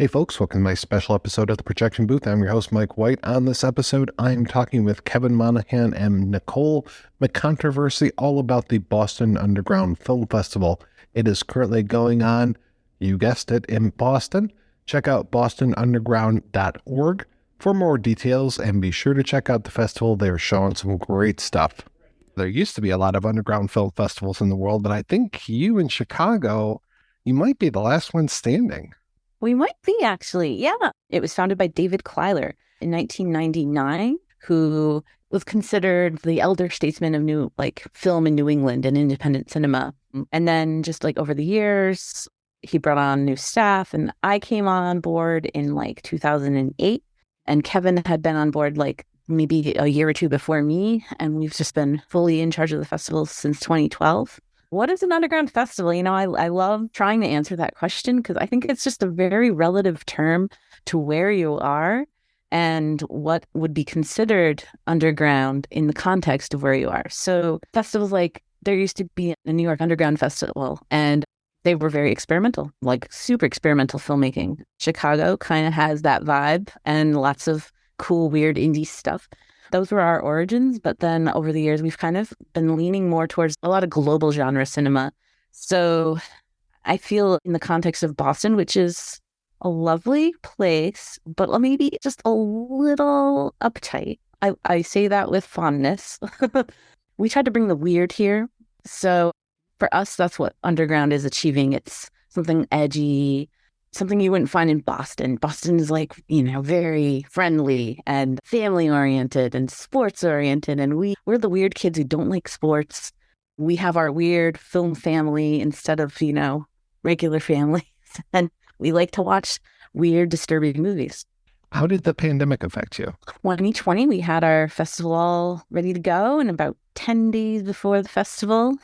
Hey folks, welcome to my special episode of the Projection Booth. I'm your host, Mike White. On this episode, I'm talking with Kevin Monahan and Nicole McControversy all about the Boston Underground Film Festival. It is currently going on, you guessed it, in Boston. Check out bostonunderground.org for more details and be sure to check out the festival. They're showing some great stuff. There used to be a lot of underground film festivals in the world, but I think you in Chicago, you might be the last one standing. We might be, actually. Yeah. It was founded by David Kleiler in 1999, who was considered the elder statesman of film in New England and independent cinema. And then just over the years, he brought on new staff, and I came on board in 2008. And Kevin had been on board maybe a year or two before me. And we've just been fully in charge of the festival since 2012. What is an underground festival? I love trying to answer that question because I think it's just a very relative term to where you are and what would be considered underground in the context of where you are. So festivals there used to be a New York Underground Festival, and they were very experimental, super experimental filmmaking. Chicago kind of has that vibe and lots of cool, weird indie stuff. Those were our origins, but then over the years, we've kind of been leaning more towards a lot of global genre cinema. So I feel in the context of Boston, which is a lovely place, but maybe just a little uptight. I say that with fondness. We tried to bring the weird here. So for us, that's what underground is achieving. It's something edgy, something you wouldn't find in Boston. Boston is very friendly and family-oriented and sports-oriented. And we're the weird kids who don't like sports. We have our weird film family instead of, regular families. And we like to watch weird, disturbing movies. How did the pandemic affect you? 2020, we had our festival all ready to go. And about 10 days before the festival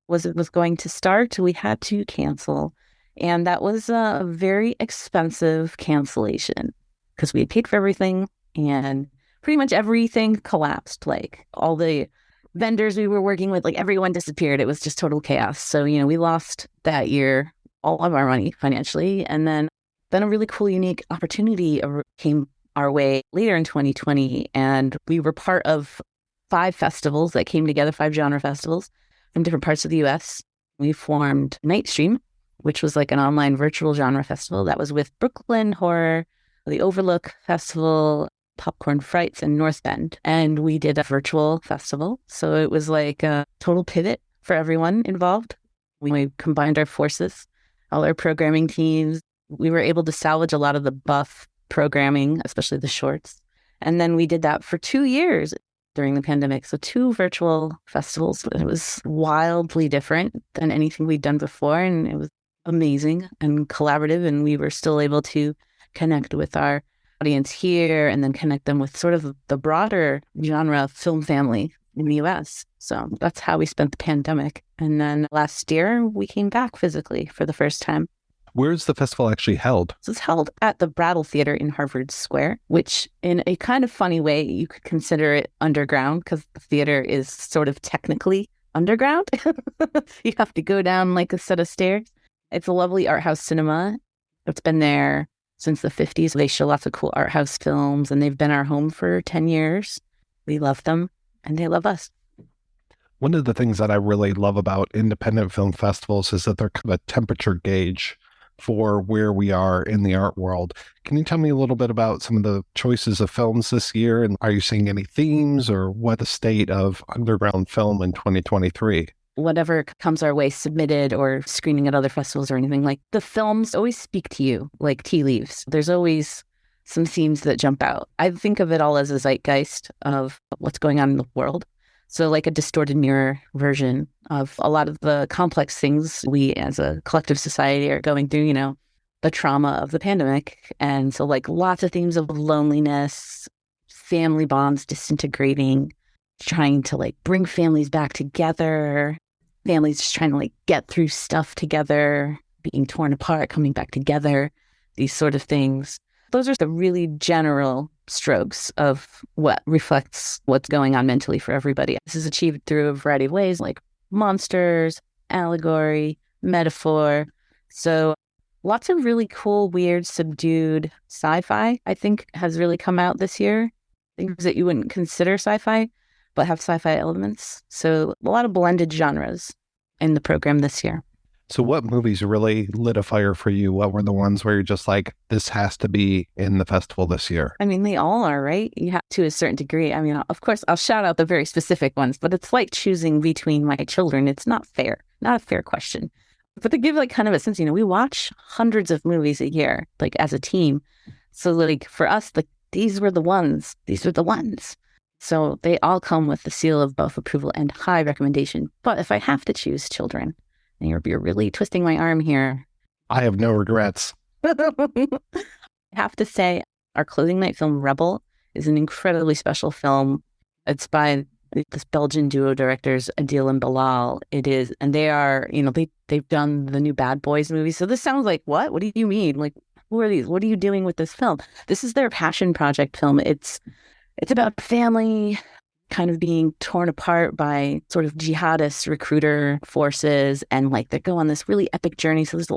was going to start, we had to cancel. And that was a very expensive cancellation because we had paid for everything and pretty much everything collapsed. All the vendors we were working with, everyone disappeared. It was just total chaos. So, we lost that year all of our money financially. And then a really cool, unique opportunity came our way later in 2020. And we were part of 5 festivals that came together, 5 genre festivals from different parts of the U.S. We formed Nightstream, which was an online virtual genre festival that was with Brooklyn Horror, the Overlook Festival, Popcorn Frights, and North Bend. And we did a virtual festival. So it was a total pivot for everyone involved. We combined our forces, all our programming teams. We were able to salvage a lot of the buff programming, especially the shorts. And then we did that for 2 years during the pandemic. So 2 virtual festivals. It was wildly different than anything we'd done before. And it was amazing and collaborative, and we were still able to connect with our audience here and then connect them with sort of the broader genre film family in the US. So that's how we spent the pandemic. And then last year, we came back physically for the first time. Where's the festival actually held? So it's held at the Brattle Theater in Harvard Square, which in a kind of funny way, you could consider it underground because the theater is sort of technically underground. You have to go down a set of stairs. It's a lovely art house cinema. It's been there since the 50s. They show lots of cool art house films, and they've been our home for 10 years. We love them, and they love us. One of the things that I really love about independent film festivals is that they're kind of a temperature gauge for where we are in the art world. Can you tell me a little bit about some of the choices of films this year? And are you seeing any themes, or what the state of underground film in 2023? Whatever comes our way, submitted or screening at other festivals or anything, the films always speak to you like tea leaves. There's always some themes that jump out. I think of it all as a zeitgeist of what's going on in the world. So a distorted mirror version of a lot of the complex things we as a collective society are going through, the trauma of the pandemic. And so lots of themes of loneliness, family bonds disintegrating, trying to bring families back together, families just trying to get through stuff together, being torn apart, coming back together, these sort of things. Those are the really general strokes of what reflects what's going on mentally for everybody. This is achieved through a variety of ways, monsters, allegory, metaphor. So Lots of really cool, weird, subdued sci-fi, I think, has really come out this year. Things that you wouldn't consider sci-fi, but have sci-fi elements. So a lot of blended genres in the program this year. So what movies really lit a fire for you? What were the ones where you're just like, this has to be in the festival this year? I mean, they all are, right? You have to a certain degree. I mean, of course, I'll shout out the very specific ones, but it's like choosing between my children. It's not fair, not a fair question. But to give like kind of a sense, we watch hundreds of movies a year, like as a team. So like for us, like these were the ones. These are the ones. So they all come with the seal of both approval and high recommendation. But if I have to choose children, and you're really twisting my arm here. I have no regrets. I have to say, our closing night film, Rebel, is an incredibly special film. It's by this Belgian duo directors, Adil and Bilal. It is, and they are, they've done the new Bad Boys movie. So this sounds like, what? What do you mean? Like, who are these? What are you doing with this film? This is their passion project film. It's about family kind of being torn apart by sort of jihadist recruiter forces, and like they go on this really epic journey. So it's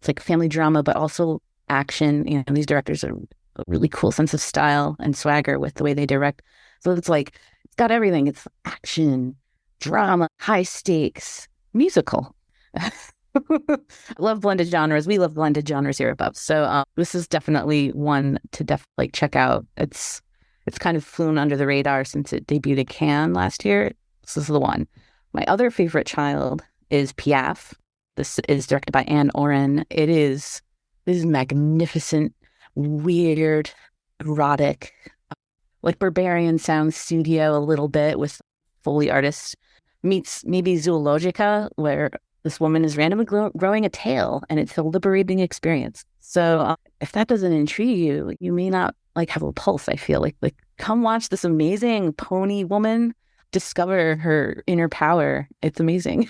like family drama, but also action. These directors are a really cool sense of style and swagger with the way they direct. So it's like, it's got everything. It's action, drama, high stakes, musical. I love blended genres. We love blended genres here above. So this is definitely one to check out. It's kind of flown under the radar since it debuted at Cannes last year. This is the one. My other favorite child is Piaf. This is directed by Anne Oren. This is magnificent, weird, erotic, like Barbarian Sound Studio a little bit with Foley artists, meets maybe Zoologica, where this woman is randomly growing a tail, and it's a liberating experience. So if that doesn't intrigue you, you may not have a pulse. I feel like come watch this amazing pony woman discover her inner power. It's amazing.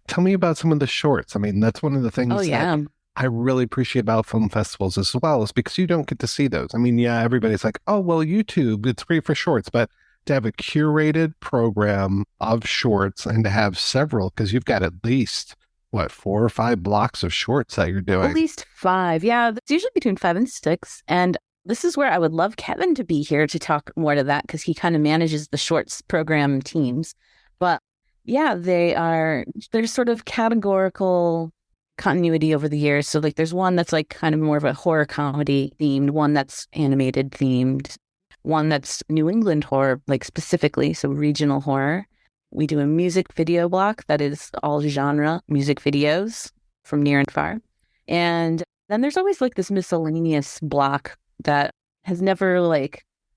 Tell me about some of the shorts. I mean, that's one of the things that I really appreciate about film festivals as well, is because you don't get to see those. I mean, yeah, everybody's like, oh, well, YouTube, it's great for shorts, but to have a curated program of shorts and to have several, because you've got at least 4 or 5 blocks of shorts that you're doing? At least 5. Yeah, it's usually between 5 and 6. And this is where I would love Kevin to be here to talk more to that, because he kind of manages the shorts program teams. But yeah, there's sort of categorical continuity over the years. So there's one that's kind of more of a horror comedy themed, one that's animated themed, one that's New England horror, specifically, so regional horror. We do a music video block that is all genre music videos from near and far. And then there's always this miscellaneous block that has never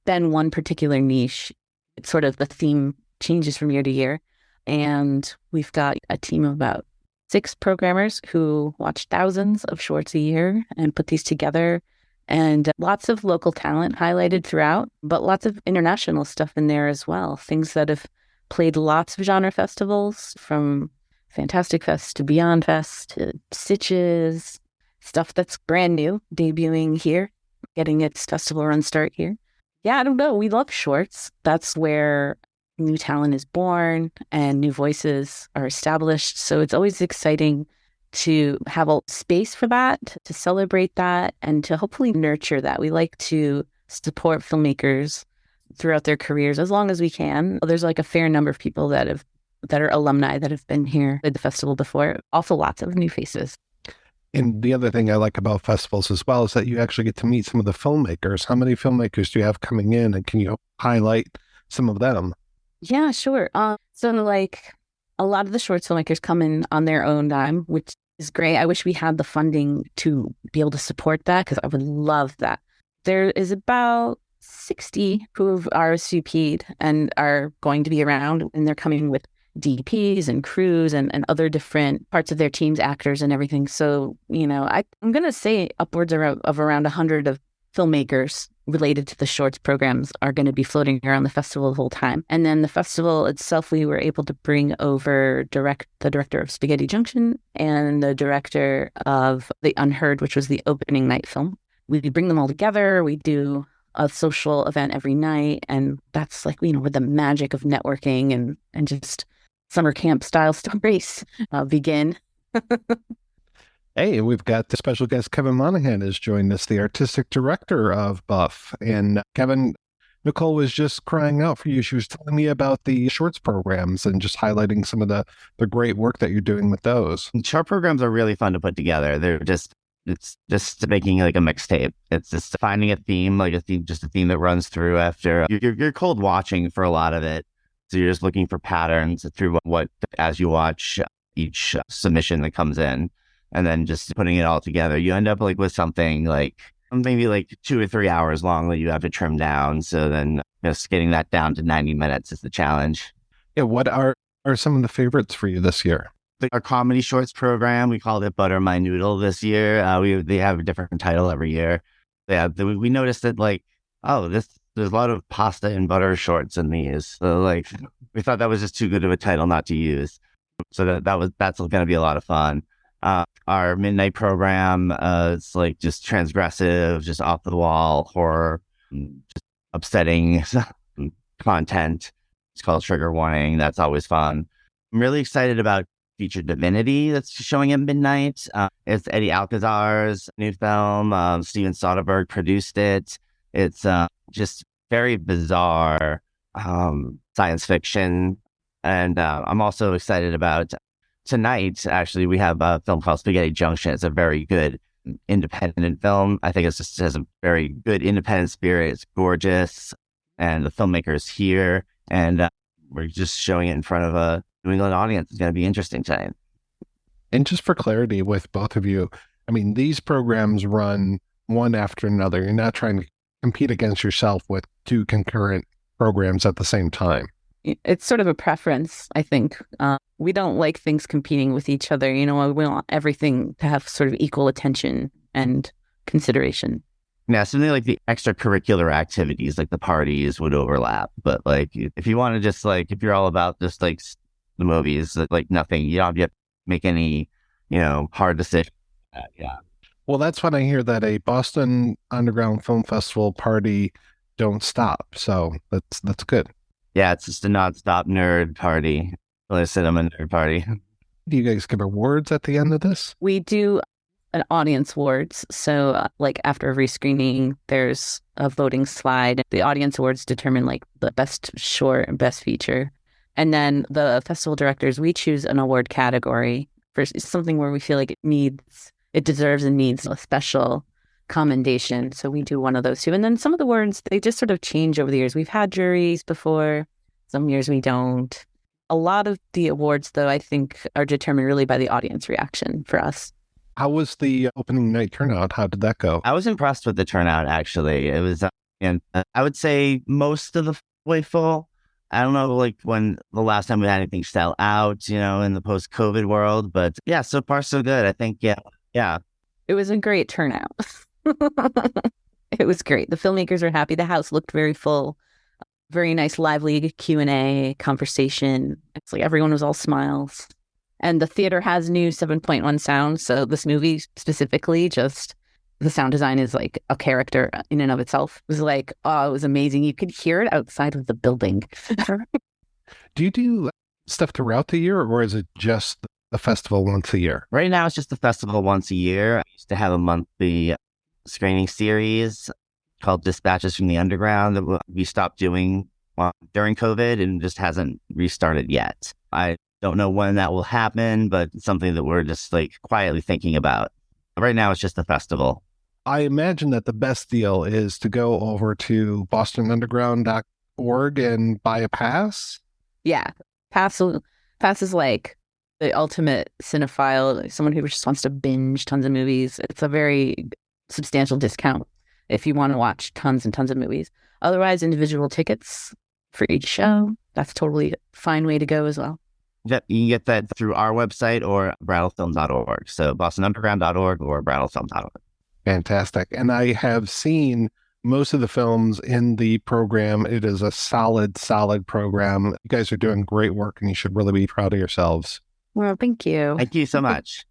been one particular niche. It's sort of the theme changes from year to year. And we've got a team of about 6 programmers who watch thousands of shorts a year and put these together. And lots of local talent highlighted throughout, but lots of international stuff in there as well. Things that have played lots of genre festivals, from Fantastic Fest to Beyond Fest to Stitches, stuff that's brand new, debuting here, getting its festival run start here. Yeah, I don't know. We love shorts. That's where new talent is born and new voices are established. So it's always exciting to have a space for that, to celebrate that, and to hopefully nurture that. We like to support filmmakers throughout their careers as long as we can. There's a fair number of people that are alumni that have been here at the festival before. Also lots of new faces. And the other thing I like about festivals as well is that you actually get to meet some of the filmmakers. How many filmmakers do you have coming in, and can you highlight some of them? Yeah, sure. So a lot of the short filmmakers come in on their own dime, which is great. I wish we had the funding to be able to support that, because I would love that. There is about 60 who have RSVP'd and are going to be around, and they're coming with DPs and crews and other different parts of their teams, actors and everything. So, I'm going to say upwards of around 100 of filmmakers related to the shorts programs are going to be floating around the festival the whole time. And then the festival itself, we were able to bring over the director of Spaghetti Junction and the director of The Unheard, which was the opening night film. We bring them all together. We do a social event every night. And that's where the magic of networking and just summer camp style stories begin. Hey, we've got the special guest Kevin Monahan has joined us, the artistic director of Buff. And Kevin, Nicole was just crying out for you. She was telling me about the shorts programs and just highlighting some of the great work that you're doing with those. Short programs are really fun to put together. It's just making like a mixtape. It's just finding a theme, like a theme, just a theme that runs through after you're cold watching for a lot of it. So you're just looking for patterns through what as you watch each submission that comes in, and then just putting it all together. You end up like with something like maybe like 2 or 3 hours long that you have to trim down. So then just getting that down to 90 minutes is the challenge. Yeah, what are some of the favorites for you this year? Our comedy shorts program, we called it Butter My Noodle this year. They have a different title every year. Yeah, we noticed that like, there's a lot of pasta and butter shorts in these. So like, we thought that was just too good of a title not to use. So that's going to be a lot of fun. Our midnight program, it's like just transgressive, just off the wall horror, just upsetting content. It's called Trigger Warning. That's always fun. I'm really excited about Featured Divinity that's showing at midnight. It's Eddie Alcazar's new film. Steven Soderbergh produced it. It's just very bizarre science fiction. And I'm also excited about tonight. Actually, we have a film called Spaghetti Junction. It's a very good independent film. I think it just has a very good independent spirit. It's gorgeous. And the filmmaker's here. And we're just showing it in front of a New England audience. It's going to be interesting tonight. And just for clarity with both of you, I mean, these programs run one after another. You're not trying to compete against yourself with two concurrent programs at the same time. It's sort of a preference, I think. We don't like things competing with each other. You know, we want everything to have sort of equal attention and consideration. Yeah, something like the extracurricular activities, like the parties would overlap. But like, if you want to just like, if you're all about just like the movies, like nothing, you don't have to make any, hard decisions. Yeah. Well, that's when I hear that a Boston Underground Film Festival party don't stop. So that's good. Yeah, it's just a nonstop nerd party. Well, I said I'm a nerd party. Do you guys give awards at the end of this? We do an audience awards. So like after every screening, there's a voting slide. The audience awards determine like the best short and best feature. And then the festival directors, we choose an award category for something where we feel like it deserves and needs a special commendation. So we do one of those two. And then some of the awards, they just sort of change over the years. We've had juries before. Some years we don't. A lot of the awards, though, I think are determined really by the audience reaction for us. How was the opening night turnout? How did that go? I was impressed with the turnout, actually. It was, and I would say most of the way full. I don't know, like when the last time we had anything sell out, in the post-COVID world. But yeah, so far so good. I think, yeah. It was a great turnout. It was great. The filmmakers are happy. The house looked very full. Very nice, lively Q&A conversation. It's like everyone was all smiles. And the theater has new 7.1 sound. So this movie specifically, just the sound design is like a character in and of itself. It was like, it was amazing. You could hear it outside of the building. Do you do stuff throughout the year, or is it just the festival once a year? Right now, it's just the festival once a year. I used to have a monthly screening series called Dispatches from the Underground that we stopped doing during COVID and just hasn't restarted yet. I don't know when that will happen, but it's something that we're just like quietly thinking about. Right now, it's just the festival. I imagine that the best deal is to go over to bostonunderground.org and buy a pass. Yeah. Pass is like the ultimate cinephile, like someone who just wants to binge tons of movies. It's a very substantial discount if you want to watch tons and tons of movies. Otherwise, individual tickets for each show, that's totally a fine way to go as well. Yep, you can get that through our website or brattlefilm.org. So bostonunderground.org or brattlefilm.org. Fantastic. And I have seen most of the films in the program. It is a solid program. You guys are doing great work and you should really be proud of yourselves. Well, thank you. Thank you so much.